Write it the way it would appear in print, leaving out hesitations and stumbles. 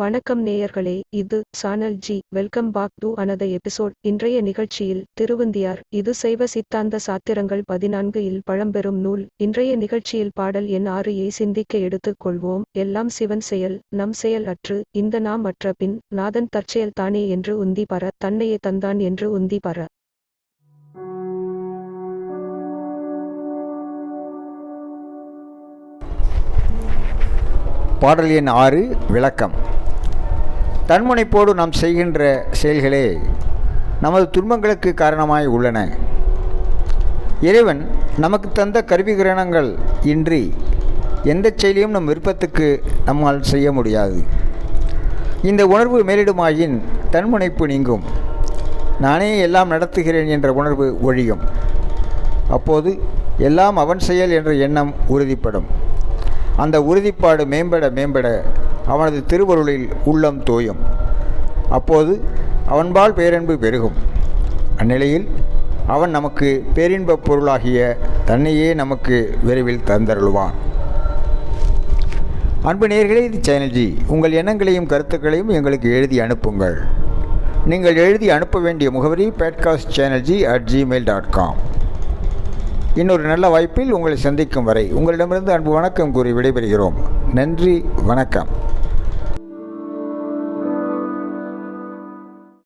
வணக்கம் நேயர்களே, இது channel G. Welcome back to another episode. இன்றைய நிகழ்ச்சியில் திருவுந்தியார் இது சைவ சித்தாந்த சாத்திரங்கள் 14 இல் பழம்பெரும் நூல். இன்றைய நிகழ்ச்சியில் பாடல் எண் 6 சிந்திக்க எடுத்துக் கொள்வோம். எல்லாம் சிவன் செயல், நம் செயல் அற்று. இந்த நாம் அற்ற பின் நாதன் தற்செயல் தானே என்று உந்தி பர, தன்னையே தந்தான் என்று உந்தி பர. பாடல் எண் 6 விளக்கம். தன்முனைப்போடு நாம் செய்கின்ற செயல்களே நமது துன்பங்களுக்கு காரணமாய் உள்ளன. இறைவன் நமக்கு தந்த கருவிகிரணங்கள் இன்றி எந்த செயலையும் நம் விருப்பத்துக்கு நம்மால் செய்ய முடியாது. இந்த உணர்வு மேலிடுமாயின் தன்முனைப்பு நீங்கும். நானே எல்லாம் நடத்துகிறேன் என்ற உணர்வு ஒழியும். அப்போது எல்லாம் அவன் செயல் என்ற எண்ணம் உறுதிப்படும். அந்த உறுதிப்பாடு மேம்பட மேம்பட அவனது திருவருளில் உள்ளம் தோயும். அப்போது அவன்பால் பேரன்பு பெருகும். அந்நிலையில் அவன் நமக்கு பேரின்பப் பொருளாகிய தன்னையே நமக்கு விரைவில் தந்தருள்வான். அன்பு நேயர்களே, இது சேனல் ஜி. உங்கள் எண்ணங்களையும் கருத்துக்களையும் எங்களுக்கு எழுதி அனுப்புங்கள். நீங்கள் எழுதி அனுப்ப வேண்டிய முகவரி podcastchannelg@gmail.com. இன்னொரு நல்ல வாய்ப்பில் உங்களை சந்திக்கும் வரை உங்களிடமிருந்து அன்பு வணக்கம் கூறி விடைபெறுகிறோம். நன்றி, வணக்கம்.